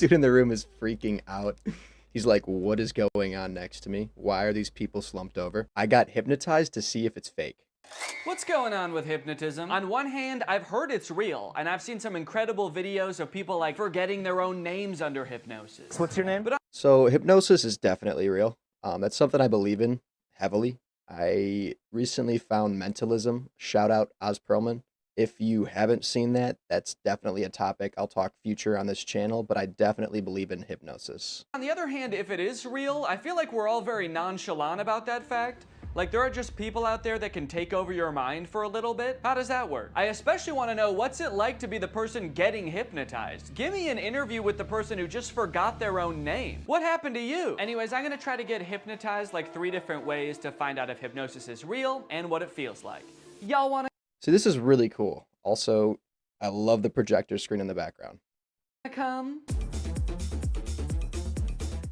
dude in the room is freaking out. He's like, what is going on next to me? Why are these people slumped over? I got hypnotized to see if it's fake. What's going on with hypnotism? On one hand, I've heard it's real, and I've seen some incredible videos of people like forgetting their own names under hypnosis. What's your name? So hypnosis is definitely real. That's something I believe in heavily. I recently found mentalism. Shout out Oz Perlman. If you haven't seen that, that's definitely a topic I'll talk future on this channel, but I definitely believe in hypnosis. On the other hand, if it is real, I feel like we're all very nonchalant about that fact. Like, there are just people out there that can take over your mind for a little bit. How does that work? I especially want to know, what's it like to be the person getting hypnotized? Give me an interview with the person who just forgot their own name. What happened to you? Anyways, I'm going to try to get hypnotized like 3 different ways to find out if hypnosis is real and what it feels like. Y'all want So this is really cool. Also, I love the projector screen in the background. to come?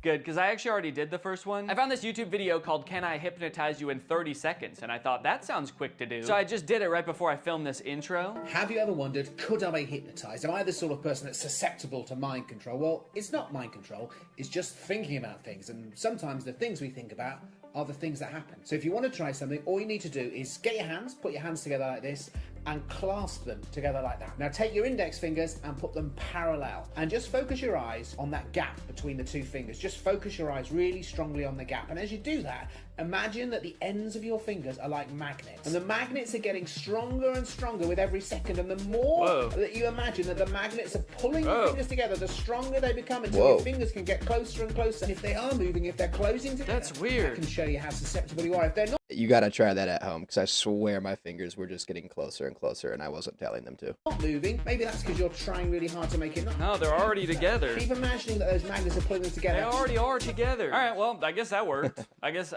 Good, because I actually already did the first one. I found this YouTube video called Can I Hypnotize You in 30 Seconds? And I thought, that sounds quick to do. So I just did it right before I filmed this intro. Have you ever wondered, could I be hypnotized? Am I the sort of person that's susceptible to mind control? Well, it's not mind control, it's just thinking about things. And sometimes the things we think about are the things that happen. So if you want to try something, all you need to do is get your hands, put your hands together like this, and clasp them together like that. Now take your index fingers and put them parallel, and just focus your eyes on that gap between the 2 fingers. Just focus your eyes really strongly on the gap, and as you do that, imagine that the ends of your fingers are like magnets, and the magnets are getting stronger and stronger with every second, and the more that you imagine that the magnets are pulling your fingers together, the stronger they become until your fingers can get closer and closer. And if they are moving, if they're closing together, That's weird. I can show you how susceptible you are. If they're not You gotta try that at home, because I swear my fingers were just getting closer and closer, and I wasn't telling them to. moving, maybe that's because you're trying really hard to make it not. No, they're already together. Keep imagining that those magnets are pulling them together. They already are together. All right, well, I guess that worked. I guess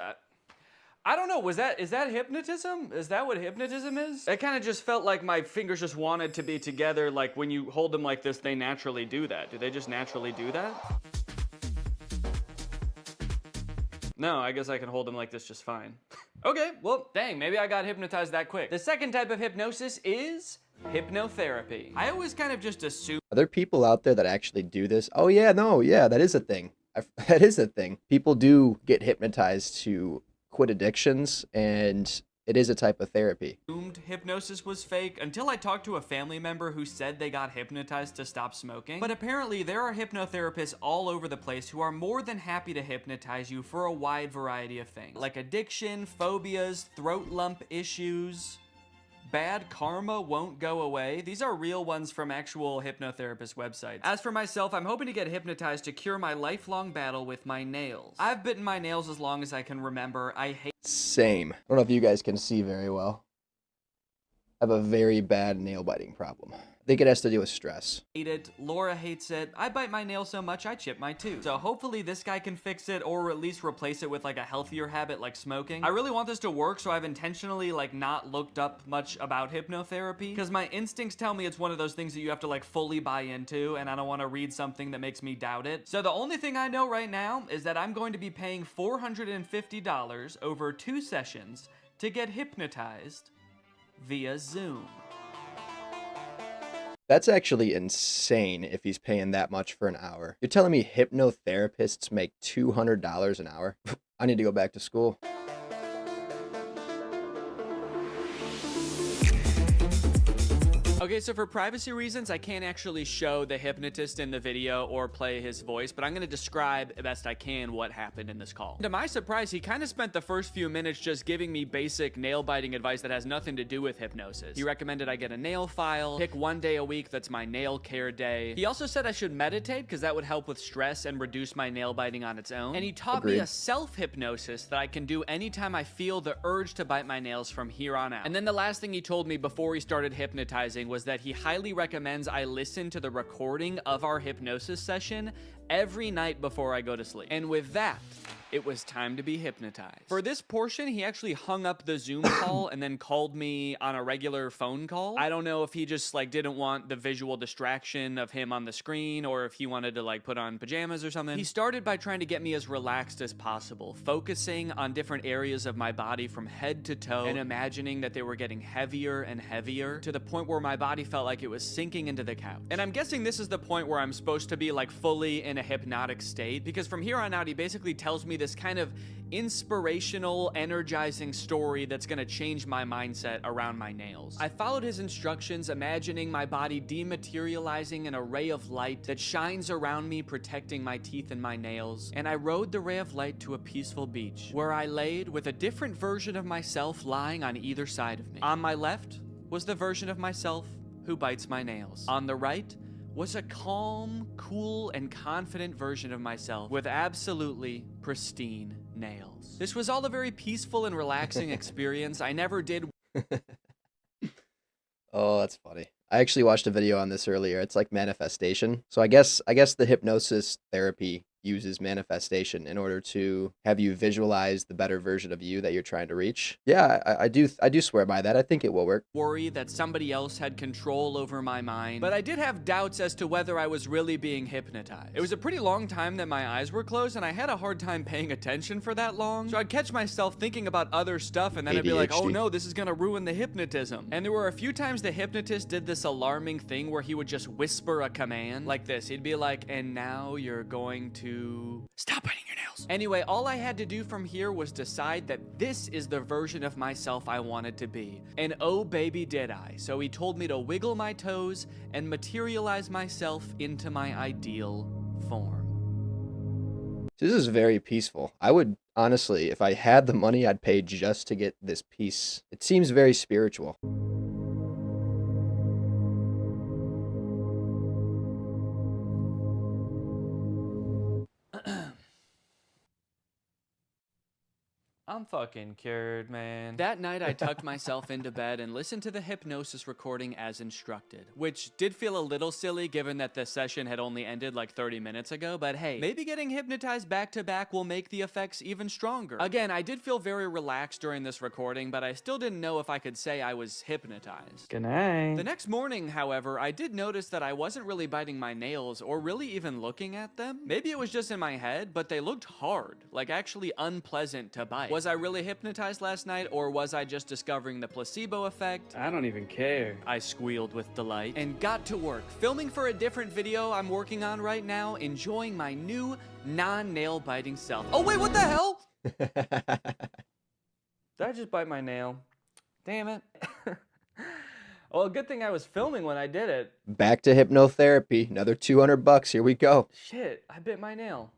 I don't know, is that hypnotism? Is that what hypnotism is? It kind of just felt like my fingers just wanted to be together, like when you hold them like this, they naturally do that. Do they just naturally do that? No, I guess I can hold them like this just fine. Okay, well, dang, maybe I got hypnotized that quick. The second type of hypnosis is hypnotherapy. I always kind of just assume. Are there people out there that actually do this? Oh yeah, no, yeah, that is a thing. That is a thing. People do get hypnotized to quit addictions, and it is a type of therapy. Hypnosis was fake until I talked to a family member who said they got hypnotized to stop smoking. But apparently there are hypnotherapists all over the place who are more than happy to hypnotize you for a wide variety of things, like addiction, phobias, throat lump issues. Bad karma won't go away. These are real ones from actual hypnotherapist websites. As for myself, I'm hoping to get hypnotized to cure my lifelong battle with my nails. I've bitten my nails as long as I can remember. I hate Same. I don't know if you guys can see very well. I have a very bad nail biting problem. I think it has to do with stress. it. Laura hates it. I bite my nails so much I chip my tooth. So hopefully this guy can fix it, or at least replace it with like a healthier habit like smoking. I really want this to work, so I've intentionally like not looked up much about hypnotherapy, because my instincts tell me it's one of those things that you have to like fully buy into, and I don't want to read something that makes me doubt it. So the only thing I know right now is that I'm going to be paying $450 over 2 sessions to get hypnotized via Zoom. That's actually insane if he's paying that much for an hour. You're telling me hypnotherapists make $200 an hour? I need to go back to school. Okay, so for privacy reasons, I can't actually show the hypnotist in the video or play his voice, but I'm going to describe best I can what happened in this call. To my surprise, he kind of spent the first few minutes just giving me basic nail biting advice that has nothing to do with hypnosis. He recommended I get a nail file, pick 1 day a week that's my nail care day. He also said I should meditate because that would help with stress and reduce my nail biting on its own. And he taught me a self-hypnosis that I can do anytime I feel the urge to bite my nails from here on out. And then the last thing he told me before he started hypnotizing was that he highly recommends I listen to the recording of our hypnosis session every night before I go to sleep. And with that, it was time to be hypnotized. For this portion, he actually hung up the Zoom call and then called me on a regular phone call. I don't know if he just like didn't want the visual distraction of him on the screen or if he wanted to like put on pajamas or something. He started by trying to get me as relaxed as possible, focusing on different areas of my body from head to toe and imagining that they were getting heavier and heavier to the point where my body felt like it was sinking into the couch. And I'm guessing this is the point where I'm supposed to be like fully in a hypnotic state, because from here on out, he basically tells me this kind of inspirational, energizing story that's gonna change my mindset around my nails. I followed his instructions, imagining my body dematerializing an array of light that shines around me, protecting my teeth and my nails. And I rode the ray of light to a peaceful beach, where I laid with a different version of myself lying on either side of me. On my left was the version of myself who bites my nails. On the right was a calm, cool, and confident version of myself with absolutely pristine nails. This was all a very peaceful and relaxing experience. I never did. Oh, that's funny. I actually watched a video on this earlier. It's like manifestation. So I guess the hypnosis therapy uses manifestation in order to have you visualize the better version of you that you're trying to reach. Yeah, I do swear by that. I think it will work. Worry that somebody else had control over my mind, but I did have doubts as to whether I was really being hypnotized. It was a pretty long time that my eyes were closed, and I had a hard time paying attention for that long. So I'd catch myself thinking about other stuff, and then I'd be like, oh no, this is gonna ruin the hypnotism. And there were a few times the hypnotist did this alarming thing where he would just whisper a command like this. He'd be like, and now you're going to stop biting your nails. Anyway, all I had to do from here was decide that this is the version of myself I wanted to be. And oh baby did I. So he told me to wiggle my toes and materialize myself into my ideal form. This is very peaceful. I would honestly, if I had the money, I'd pay just to get this peace. It seems very spiritual. I'm fucking cured, man. That night, I tucked myself into bed and listened to the hypnosis recording as instructed, which did feel a little silly given that the session had only ended like 30 minutes ago, but hey, maybe getting hypnotized back to back will make the effects even stronger. Again, I did feel very relaxed during this recording, but I still didn't know if I could say I was hypnotized. Good night. The next morning, however, I did notice that I wasn't really biting my nails or really even looking at them. Maybe it was just in my head, but they looked hard, like actually unpleasant to bite. Was I really hypnotized last night, or was I just discovering the placebo effect? I don't even care. I squealed with delight and got to work, filming for a different video I'm working on right now, enjoying my new non-nail biting self. Oh wait, what the hell? Did I just bite my nail? Damn it. Well, good thing I was filming when I did it. Back to hypnotherapy. Another $200. Here we go. Shit, I bit my nail.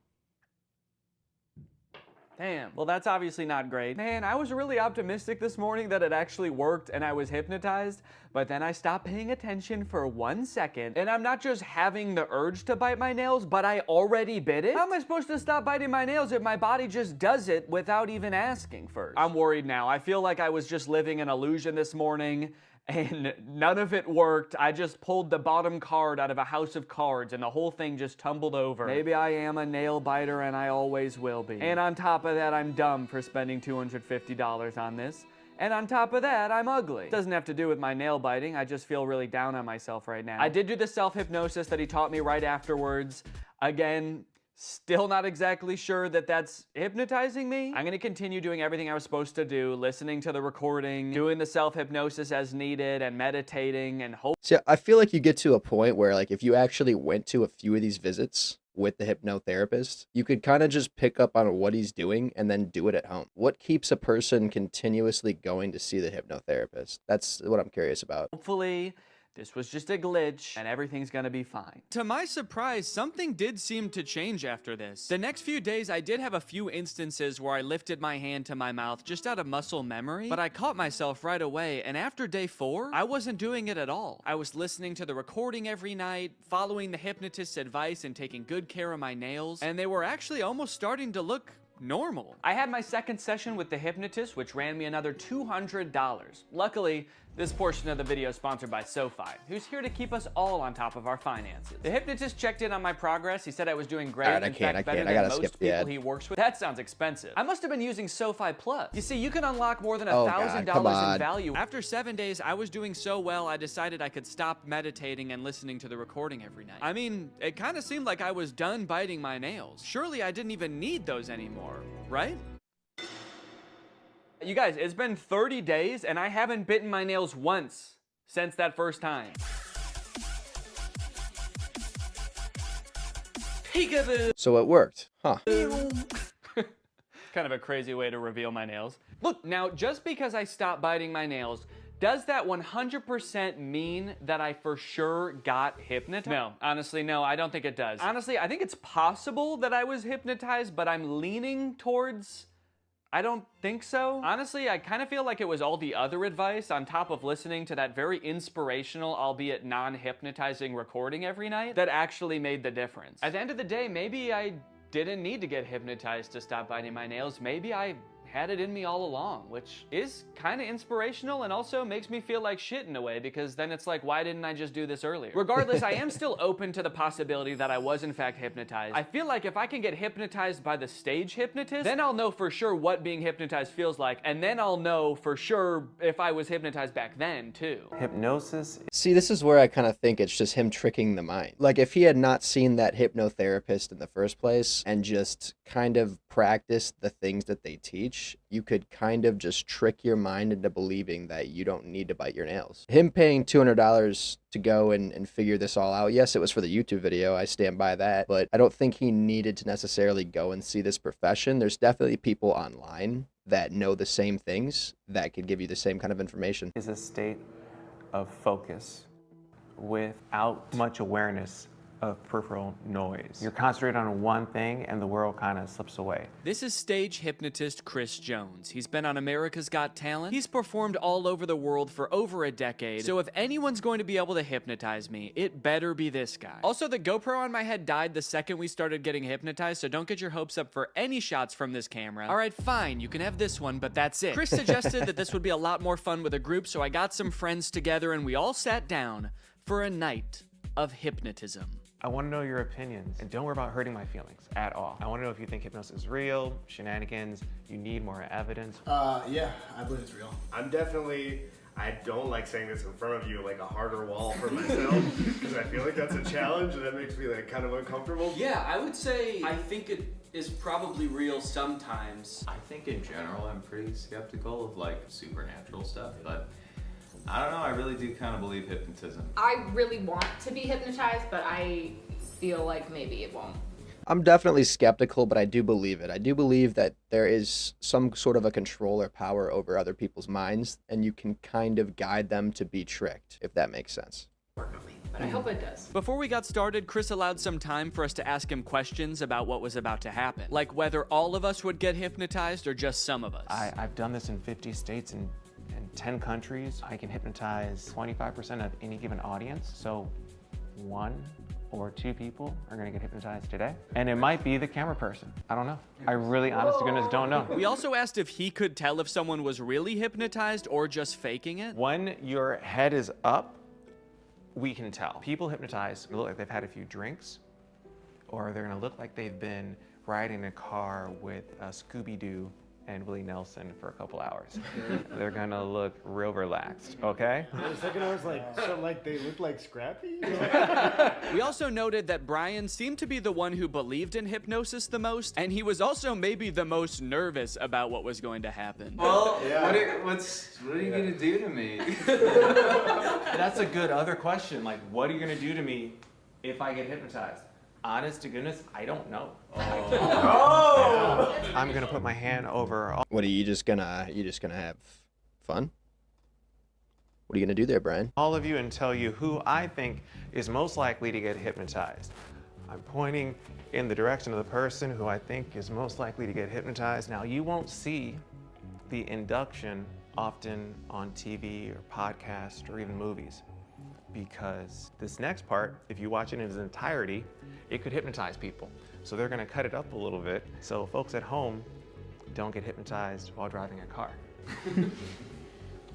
Damn. Well, that's obviously not great. Man, I was really optimistic this morning that it actually worked and I was hypnotized, but then I stopped paying attention for 1 second, and I'm not just having the urge to bite my nails, but I already bit it? How am I supposed to stop biting my nails if my body just does it without even asking first? I'm worried now. I feel like I was just living an illusion this morning, and none of it worked. I just pulled the bottom card out of a house of cards and the whole thing just tumbled over. Maybe I am a nail biter and I always will be. And on top of that, I'm dumb for spending $250 on this. And on top of that, I'm ugly. Doesn't have to do with my nail biting. I just feel really down on myself right now. I did do the self-hypnosis that he taught me right afterwards. Again, still not exactly sure that that's hypnotizing me. I'm gonna continue doing everything I was supposed to do, listening to the recording, doing the self-hypnosis as needed, and meditating, and hope. See, I feel like you get to a point where, like, if you actually went to a few of these visits with the hypnotherapist, you could kind of just pick up on what he's doing and then do it at home. What keeps a person continuously going to see the hypnotherapist? That's what I'm curious about. Hopefully, this was just a glitch, and everything's gonna be fine. To my surprise, something did seem to change after this. The next few days, I did have a few instances where I lifted my hand to my mouth just out of muscle memory, but I caught myself right away, and after day 4, I wasn't doing it at all. I was listening to the recording every night, following the hypnotist's advice and taking good care of my nails, and they were actually almost starting to look normal. I had my second session with the hypnotist, which ran me another $200. Luckily, this portion of the video is sponsored by SoFi, who's here to keep us all on top of our finances. The hypnotist checked in on my progress. He said I was doing great. All right, in fact, better than most people he works with. That sounds expensive. I must have been using SoFi Plus. You see, you can unlock more than $1,000 in value. After 7 days, I was doing so well, I decided I could stop meditating and listening to the recording every night. I mean, it kind of seemed like I was done biting my nails. Surely I didn't even need those anymore, right? You guys, it's been 30 days and I haven't bitten my nails once since that first time. Peekaboo! So it worked, huh? Kind of a crazy way to reveal my nails. Look, now just because I stopped biting my nails, does that 100% mean that I for sure got hypnotized? No, honestly, no, I don't think it does. Honestly, I think it's possible that I was hypnotized, but I'm leaning towards I don't think so. Honestly, I kind of feel like it was all the other advice on top of listening to that very inspirational, albeit non-hypnotizing recording every night that actually made the difference. At the end of the day, maybe I didn't need to get hypnotized to stop biting my nails. Maybe I had it in me all along, which is kind of inspirational and also makes me feel like shit in a way, because then it's like, why didn't I just do this earlier? Regardless, I am still open to the possibility that I was in fact hypnotized. I feel like if I can get hypnotized by the stage hypnotist, then I'll know for sure what being hypnotized feels like, and then I'll know for sure if I was hypnotized back then too. Hypnosis. See, this is where I kind of think it's just him tricking the mind. Like, if he had not seen that hypnotherapist in the first place and just kind of practiced the things that they teach, you could kind of just trick your mind into believing that you don't need to bite your nails. Him paying $200 to go and figure this all out, yes, it was for the YouTube video, I stand by that, but I don't think he needed to necessarily go and see this profession. There's definitely people online that know the same things that could give you the same kind of information. Is a state of focus without much awareness of peripheral noise. You're concentrated on one thing and the world kind of slips away. This is stage hypnotist Chris Jones. He's been on America's Got Talent. He's performed all over the world for over a decade. So if anyone's going to be able to hypnotize me, it better be this guy. Also, the GoPro on my head died the second we started getting hypnotized, so don't get your hopes up for any shots from this camera. All right, fine, you can have this one, but that's it. Chris suggested that this would be a lot more fun with a group, so I got some friends together and we all sat down for a night of hypnotism. I want to know your opinions, and don't worry about hurting my feelings at all. I want to know if you think hypnosis is real, shenanigans, you need more evidence. Yeah, I believe it's real. I don't like saying this in front of you, like a harder wall for myself, because I feel like that's a challenge and that makes me like kind of uncomfortable. Yeah, I would say I think it is probably real sometimes. I think in general I'm pretty skeptical of like supernatural stuff, but I don't know, I really do kind of believe hypnotism. I really want to be hypnotized, but I feel like maybe it won't. I'm definitely skeptical, but I do believe it. I do believe that there is some sort of a control or power over other people's minds, and you can kind of guide them to be tricked, if that makes sense. Work on me, but I hope it does. Before we got started, Chris allowed some time for us to ask him questions about what was about to happen. Like whether all of us would get hypnotized or just some of us. I've done this in 50 states and 10 countries. I can hypnotize 25% of any given audience. So 1 or 2 people are gonna get hypnotized today. And it might be the camera person. I don't know. I really, honest to goodness, don't know. We also asked if he could tell if someone was really hypnotized or just faking it. When your head is up, we can tell. People hypnotized look like they've had a few drinks, or they're gonna look like they've been riding a car with Scooby-Doo and Willie Nelson for a couple hours. They're gonna look real relaxed, okay? For a second I was like, so like they look like Scrappy? We also noted that Brian seemed to be the one who believed in hypnosis the most, and he was also maybe the most nervous about what was going to happen. Well, what are you gonna do to me? That's a good other question. Like, what are you gonna do to me if I get hypnotized? Honest to goodness, I don't know. Oh. I'm gonna put my hand over. What are you just gonna have fun? What are you gonna do there, Brian? All of you and tell you who I think is most likely to get hypnotized. I'm pointing in the direction of the person who I think is most likely to get hypnotized. Now, you won't see the induction often on TV or podcast or even movies, because this next part, if you watch it in its entirety, it could hypnotize people. So they're gonna cut it up a little bit so folks at home don't get hypnotized while driving a car.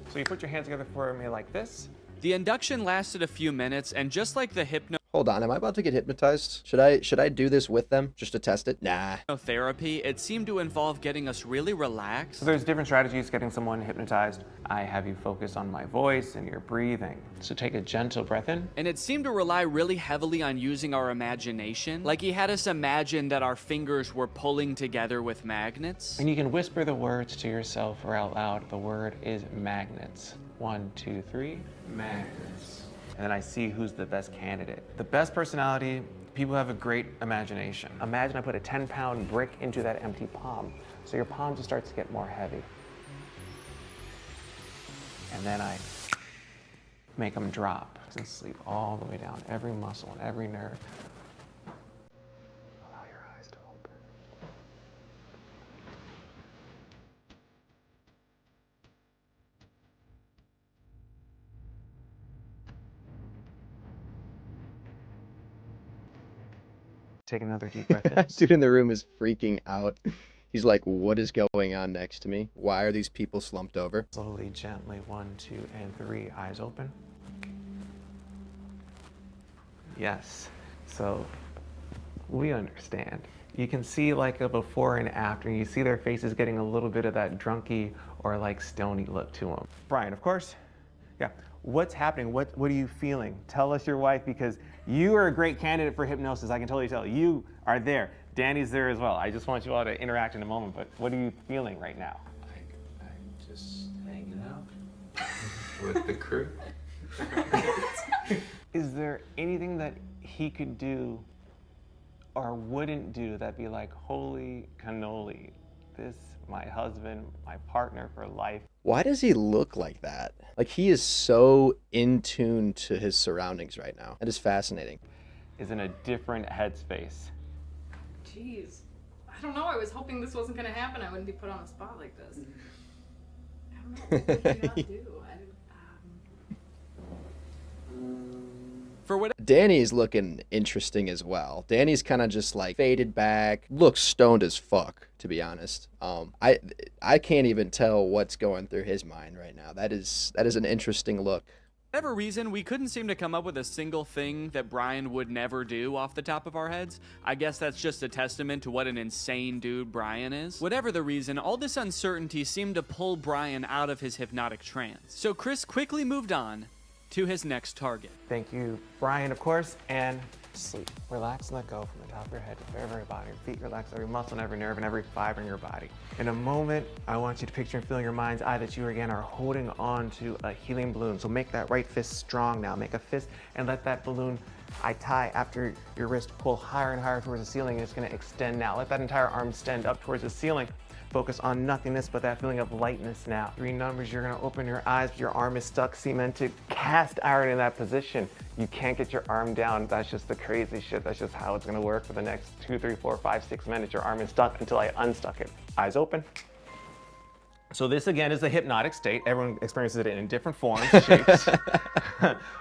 So you put your hands together for me like this. The induction lasted a few minutes, and just like the Hold on, am I about to get hypnotized? Should I do this with them just to test it? Nah. hypnotherapy, it seemed to involve getting us really relaxed. So there's different strategies getting someone hypnotized. I have you focus on my voice and your breathing. So take a gentle breath in. And it seemed to rely really heavily on using our imagination. Like he had us imagine that our fingers were pulling together with magnets. And you can whisper the words to yourself or out loud. The word is magnets. 1, 2, 3, magnets. And then I see who's the best candidate. The best personality, people have a great imagination. Imagine I put a 10-pound brick into that empty palm. So your palm just starts to get more heavy. And then I make them drop and sleep all the way down, every muscle and every nerve. Allow your eyes to open. Take another deep breath in. Dude in the room is freaking out. He's like, what is going on next to me? Why are these people slumped over? Slowly, gently, 1, 2, and 3, eyes open. Yes, so we understand. You can see like a before and after, and you see their faces getting a little bit of that drunky or like stony look to them. Brian, of course, yeah. What's happening? What are you feeling? Tell us your wife, because you are a great candidate for hypnosis. I can totally tell. You are there. Danny's there as well. I just want you all to interact in a moment, but what are you feeling right now? I'm just hanging out with the crew. Is there anything that he could do or wouldn't do that'd be like, holy cannoli, this, my husband, my partner for life? Why does he look like that? Like he is so in tune to his surroundings right now. That is fascinating. Is in a different headspace. Jeez. I don't know. I was hoping this wasn't going to happen. I wouldn't be put on a spot like this. I don't know. What do you not do? For what Danny's looking interesting as well. Danny's kind of just like faded back, looks stoned as fuck, to be honest. I can't even tell what's going through his mind right now. That is an interesting look. whatever reason, we couldn't seem to come up with a single thing that Brian would never do off the top of our heads. I guess that's just a testament to what an insane dude Brian is. Whatever the reason, all this uncertainty seemed to pull Brian out of his hypnotic trance. So Chris quickly moved on to his next target. Thank you, Brian, of course, and sleep. Relax and let go from the top of your head to the very body. Your feet relax, every muscle and every nerve and every fiber in your body. In a moment, I want you to picture and feel in your mind's eye that you again are holding on to a helium balloon. So make that right fist strong now. Make a fist and let that balloon tie after your wrist, pull higher and higher towards the ceiling, and it's gonna extend now. Let that entire arm extend up towards the ceiling. Focus on nothingness but that feeling of lightness now. 3 numbers, you're gonna open your eyes, but your arm is stuck, cemented, cast iron in that position. You can't get your arm down. That's just the crazy shit. That's just how it's gonna work for the next 2, 3, 4, 5, 6 minutes. Your arm is stuck until I unstuck it. Eyes open. So this again is the hypnotic state. Everyone experiences it in different forms, shapes.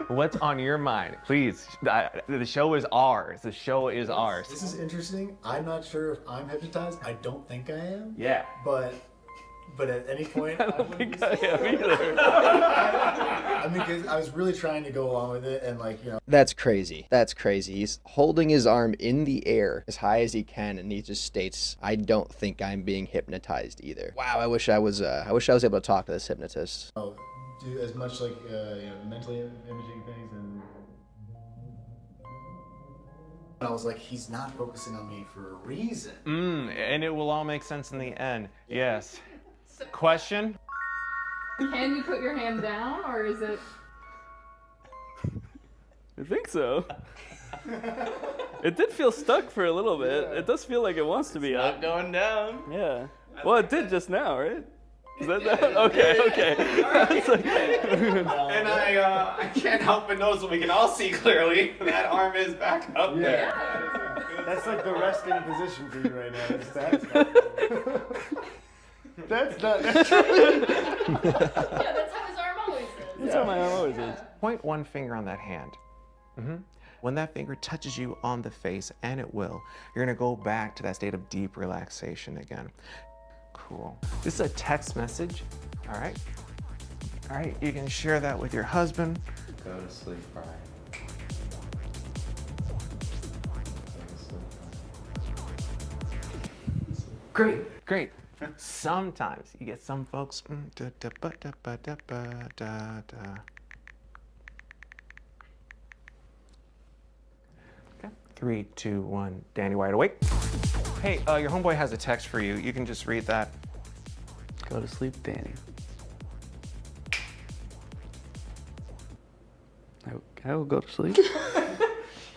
What's on your mind? Please, the show is ours. The show is ours. This is interesting. I'm not sure if I'm hypnotized. I don't think I am. Yeah. But at any point, I don't wouldn't think I am either. I mean, because I was really trying to go along with it, and like, you know. That's crazy. That's crazy. He's holding his arm in the air as high as he can, and he just states, "I don't think I'm being hypnotized either." Wow, I wish I was able to talk to this hypnotist. Do as much like mentally imaging things, and I was like, he's not focusing on me for a reason. And it will all make sense in the end. Yes. Question? Can you put your hand down, or is it? I think so. It did feel stuck for a little bit. Yeah. It does feel like it wants to be up. Not going down. Yeah. Well, it did just now, right? Is that okay? And I can't help but notice that we can all see clearly that arm is back up there. That's like the resting position for you right now. Is that? That's not. Yeah, that's how his arm always is. That's how my arm always is. Point one finger on that hand. When that finger touches you on the face, and it will, you're gonna go back to that state of deep relaxation again. Cool. This is a text message, all right? All right, you can share that with your husband. Go to sleep, Brian. Great, great. Sometimes you get some folks. Okay. 3, 2, 1. Danny, wide awake. Hey, your homeboy has a text for you. You can just read that. Go to sleep, Danny. I will go to sleep.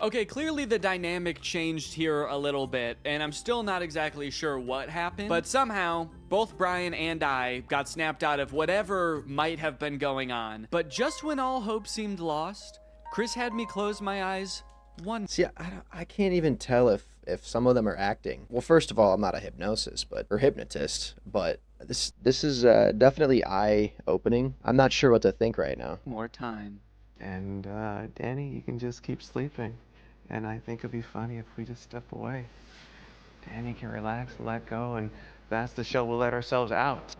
Okay, clearly the dynamic changed here a little bit, and I'm still not exactly sure what happened, but somehow both Brian and I got snapped out of whatever might have been going on. But just when all hope seemed lost, Chris had me close my eyes once. See, I can't even tell if some of them are acting. Well, first of all, I'm not a hypnotist, but this is definitely eye-opening. I'm not sure what to think right now. More time. And Danny, you can just keep sleeping. And I think it'd be funny if we just step away. Danny can relax, let go, and that's the show. We'll let ourselves out.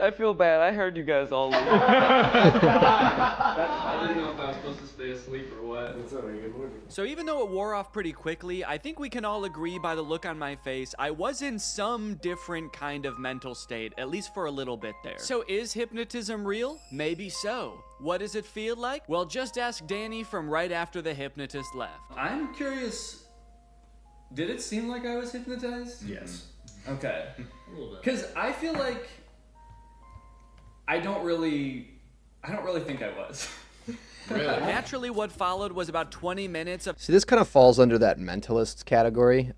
I feel bad. I heard you guys all leave. I didn't know if I was supposed to stay asleep or what. That's all right, good morning. So even though it wore off pretty quickly, I think we can all agree by the look on my face, I was in some different kind of mental state, at least for a little bit there. So is hypnotism real? Maybe so. What does it feel like? Well, just ask Danny from right after the hypnotist left. I'm curious, did it seem like I was hypnotized? Yes. Okay. A little bit. Because I feel like I don't really think I was. Really? Naturally, what followed was about 20 minutes of See, this kind of falls under that mentalist category.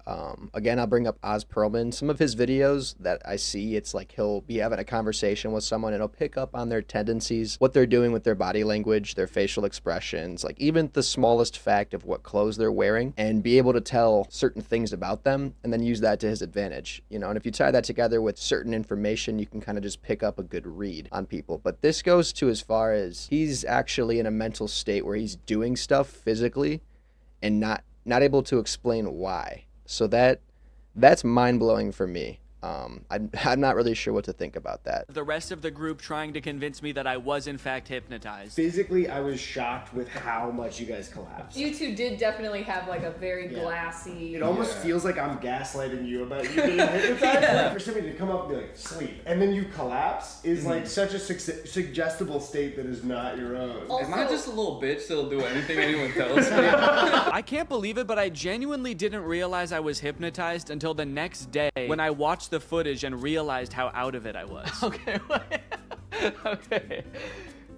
Again, I'll bring up Oz Perlman. Some of his videos that I see, it's like he'll be having a conversation with someone and he'll pick up on their tendencies, what they're doing with their body language, their facial expressions, like even the smallest fact of what clothes they're wearing, and be able to tell certain things about them and then use that to his advantage. You know, and if you tie that together with certain information, you can kind of just pick up a good read on people. But this goes to as far as he's actually in a mental state where he's doing stuff physically and not able to explain why. So that's mind-blowing for me. I'm not really sure what to think about that. the rest of the group trying to convince me that I was in fact hypnotized. Physically, I was shocked with how much you guys collapsed. You two did definitely have like a very glassy. It almost feels like I'm gaslighting you about you being hypnotized. Like for somebody to come up and be like, sleep, and then you collapse is like such a suggestible state that is not your own. Also, Am I just a little bitch that'll do anything anyone tells me? I can't believe it, but I genuinely didn't realize I was hypnotized until the next day when I watched the footage and realized how out of it I was. Okay, wait. Okay.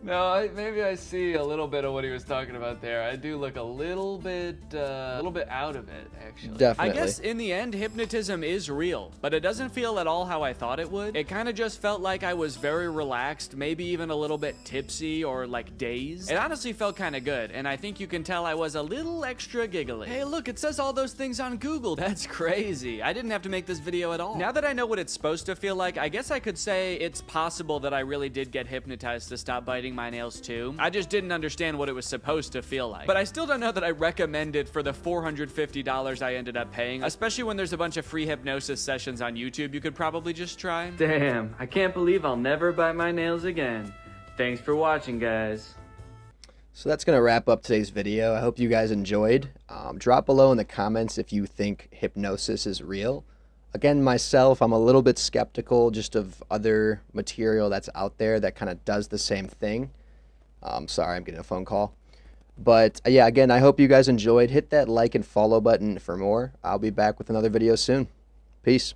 No, maybe I see a little bit of what he was talking about there. I do look a little bit out of it, actually. Definitely. I guess in the end, hypnotism is real, but it doesn't feel at all how I thought it would. It kind of just felt like I was very relaxed, maybe even a little bit tipsy or like dazed. It honestly felt kind of good, and I think you can tell I was a little extra giggly. Hey, look, it says all those things on Google. That's crazy. I didn't have to make this video at all. Now that I know what it's supposed to feel like, I guess I could say it's possible that I really did get hypnotized to stop biting my nails too. I just didn't understand what it was supposed to feel like. But I still don't know that I recommend it for the $450 I ended up paying, especially when there's a bunch of free hypnosis sessions on YouTube you could probably just try. Damn, I can't believe I'll never bite my nails again. Thanks for watching, guys. So that's going to wrap up today's video. I hope you guys enjoyed. Drop below in the comments if you think hypnosis is real. Again, myself, I'm a little bit skeptical just of other material that's out there that kind of does the same thing. Sorry, I'm getting a phone call. But yeah, again, I hope you guys enjoyed. Hit that like and follow button for more. I'll be back with another video soon. Peace.